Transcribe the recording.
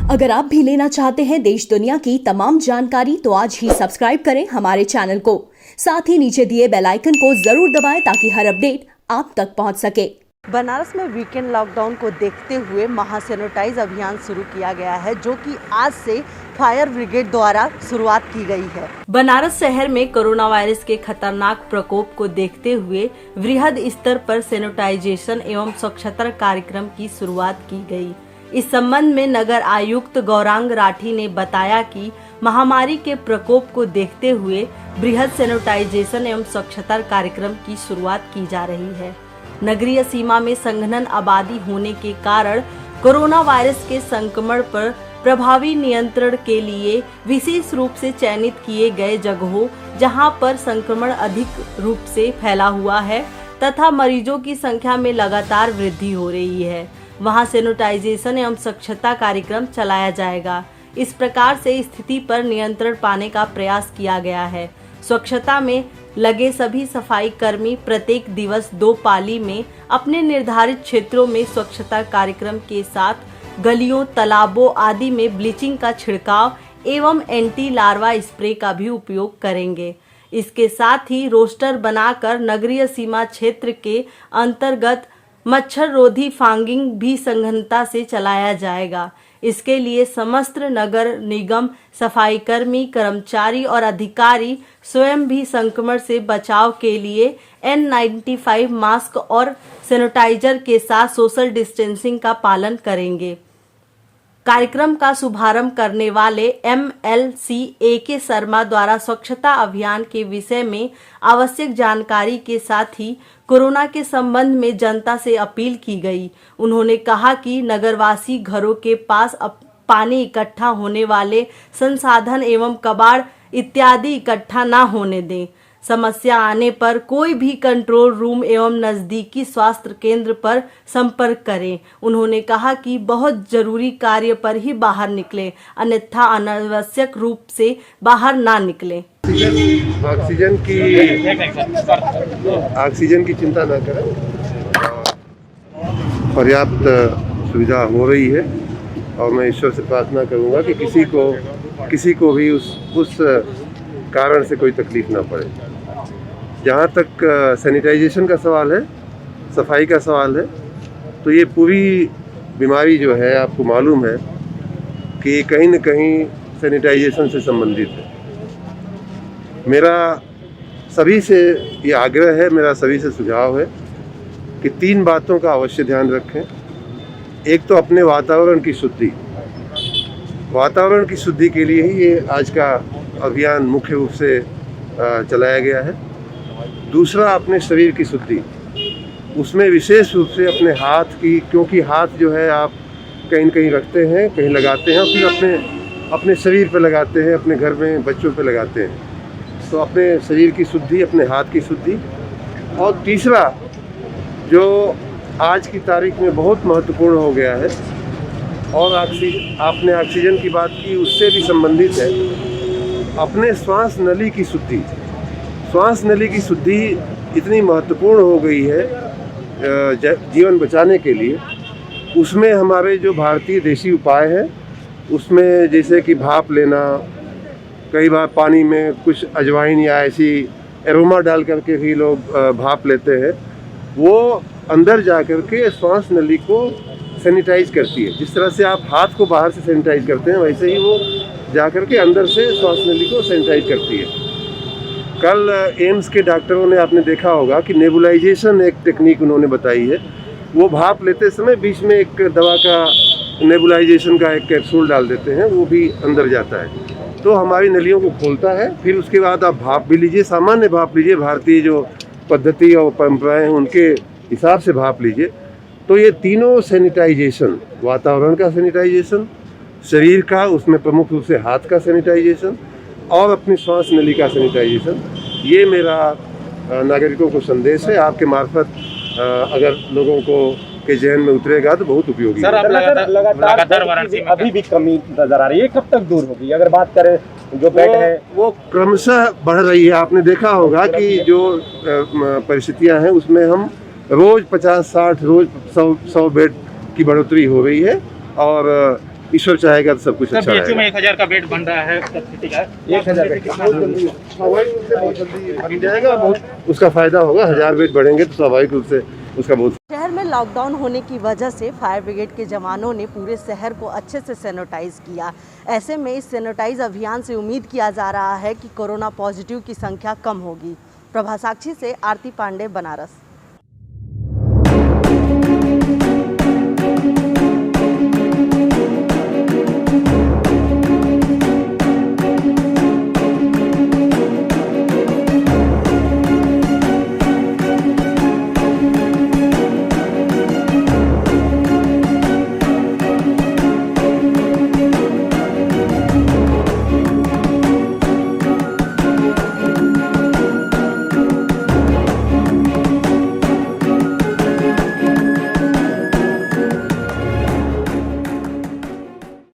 अगर आप भी लेना चाहते हैं देश दुनिया की तमाम जानकारी तो आज ही सब्सक्राइब करें हमारे चैनल को। साथ ही नीचे दिए बेल आइकन को जरूर दबाएं ताकि हर अपडेट आप तक पहुंच सके। बनारस में वीकेंड लॉकडाउन को देखते हुए महासैनिटाइज अभियान शुरू किया गया है, जो कि आज से फायर ब्रिगेड द्वारा शुरुआत की गई है। बनारस शहर में कोरोना वायरस के खतरनाक प्रकोप को देखते हुए वृहद स्तर पर सैनिटाइजेशन एवं स्वच्छता कार्यक्रम की शुरुआत की गई। इस संबंध में नगर आयुक्त गौरांग राठी ने बताया कि महामारी के प्रकोप को देखते हुए बृहद सैनिटाइजेशन एवं स्वच्छता कार्यक्रम की शुरुआत की जा रही है। नगरीय सीमा में संघनन आबादी होने के कारण कोरोना वायरस के संक्रमण पर प्रभावी नियंत्रण के लिए विशेष रूप से चयनित किए गए जगहों जहां पर संक्रमण अधिक रूप से फैला हुआ है तथा मरीजों की संख्या में लगातार वृद्धि हो रही है, वहां सैनिटाइजेशन एवं स्वच्छता कार्यक्रम चलाया जाएगा। इस प्रकार से स्थिति पर नियंत्रण पाने का प्रयास किया गया है। स्वच्छता में लगे सभी सफाई कर्मी प्रत्येक दिवस 2 पाली में अपने निर्धारित क्षेत्रों में स्वच्छता कार्यक्रम के साथ गलियों, तालाबों आदि में ब्लीचिंग का छिड़काव एवं एंटी लार्वा स्प्रे का भी उपयोग करेंगे। इसके साथ ही रोस्टर बनाकर नगरीय सीमा क्षेत्र के अंतर्गत मच्छर रोधी फागिंग भी सघनता से चलाया जाएगा। इसके लिए समस्त नगर निगम सफाई कर्मी, कर्मचारी और अधिकारी स्वयं भी संक्रमण से बचाव के लिए N95 मास्क और सैनिटाइजर के साथ सोशल डिस्टेंसिंग का पालन करेंगे। कार्यक्रम का शुभारंभ करने वाले MLC AK शर्मा द्वारा स्वच्छता अभियान के विषय में आवश्यक जानकारी के साथ ही कोरोना के संबंध में जनता से अपील की गई। उन्होंने कहा कि नगरवासी घरों के पास पानी इकट्ठा होने वाले संसाधन एवं कबाड़ इत्यादि इकट्ठा न होने दें। समस्या आने पर कोई भी कंट्रोल रूम एवं नजदीकी स्वास्थ्य केंद्र पर संपर्क करें। उन्होंने कहा कि बहुत जरूरी कार्य पर ही बाहर निकलें, अन्यथा अनावश्यक रूप से बाहर ना निकलें। ऑक्सीजन की चिंता न करें, पर्याप्त सुविधा हो रही है और मैं ईश्वर से प्रार्थना करूंगा कि किसी को भी उस कारण से कोई तकलीफ ना पड़े। जहाँ तक सैनिटाइजेशन का सवाल है, सफाई का सवाल है, तो ये पूरी बीमारी जो है आपको मालूम है कि कहीं न कहीं सैनिटाइजेशन से संबंधित है। मेरा सभी से ये आग्रह है, मेरा सभी से सुझाव है कि 3 बातों का अवश्य ध्यान रखें। एक तो अपने वातावरण की शुद्धि, वातावरण की शुद्धि के लिए ही ये आज का अभियान मुख्य रूप से चलाया गया है। दूसरा अपने शरीर की शुद्धि, उसमें विशेष रूप से अपने हाथ की, क्योंकि हाथ जो है आप कहीं न कहीं रखते हैं, कहीं लगाते हैं और फिर अपने शरीर पर लगाते हैं, अपने घर में बच्चों पर लगाते हैं। तो अपने शरीर की शुद्धि, अपने हाथ की शुद्धि। और तीसरा जो आज की तारीख में बहुत महत्वपूर्ण हो गया है और आपने ऑक्सीजन की बात की, उससे भी संबंधित है, अपने श्वास नली की शुद्धि। श्वास नली की शुद्धि इतनी महत्वपूर्ण हो गई है जीवन बचाने के लिए। उसमें हमारे जो भारतीय देसी उपाय हैं, उसमें जैसे कि भाप लेना, कई बार पानी में कुछ अजवाइन या ऐसी एरोमा डाल करके भी लोग भाप लेते हैं, वो अंदर जा कर के श्वास नली को सैनिटाइज करती है। जिस तरह से आप हाथ को बाहर से सैनिटाइज करते हैं, वैसे ही वो जा कर के अंदर से श्वास नली को सैनिटाइज करती है। कल एम्स के डॉक्टरों ने, आपने देखा होगा कि नेबुलाइजेशन एक टेक्निक उन्होंने बताई है। वो भाप लेते समय बीच में एक दवा का नेबुलाइजेशन का एक कैप्सूल डाल देते हैं, वो भी अंदर जाता है, तो हमारी नलियों को खोलता है। फिर उसके बाद आप भाप भी लीजिए, सामान्य भाप लीजिए, भारतीय जो पद्धति और परंपराएं हैं उनके हिसाब से भाप लीजिए। तो ये तीनों सैनिटाइजेशन, वातावरण का सैनिटाइजेशन, शरीर का, उसमें प्रमुख रूप से हाथ का सैनिटाइजेशन और अपनी श्वास नली का सैनिटाइजेशन, ये मेरा नागरिकों को संदेश है। आपके मार्फत अगर लोगों को के जहन में उतरेगा तो बहुत उपयोगी है। लगातार वाराणसी में अभी भी कमी नजर आ रही है, कब तक दूर होगी? अगर बात करें जो बेड है वो क्रमशः बढ़ रही है। आपने देखा होगा कि जो परिस्थितियां हैं उसमें हम रोज 50-60, रोज 100 बेड की बढ़ोतरी हो रही है और ईश्वर चाहेगा तो सब कुछ अच्छा बीएचयू में रहेगा। 1000 का बेड बन रहा है, सब ठीक है। 1000 बेड स्वाभाविक रूप से बहुत जल्दी बन जाएगा, बहुत उसका फायदा होगा। 1000 बेड बढ़ेंगे तो स्वाभाविक रूप से उसका बहुत शहर में लॉकडाउन होने की वजह से फायर ब्रिगेड के जवानों ने पूरे शहर को अच्छे से सैनिटाइज किया। ऐसे में इस सैनिटाइज अभियान से उम्मीद किया जा रहा है कि कोरोना पॉजिटिव की संख्या कम होगी। प्रभा साक्षी से आरती पांडे, बनारस।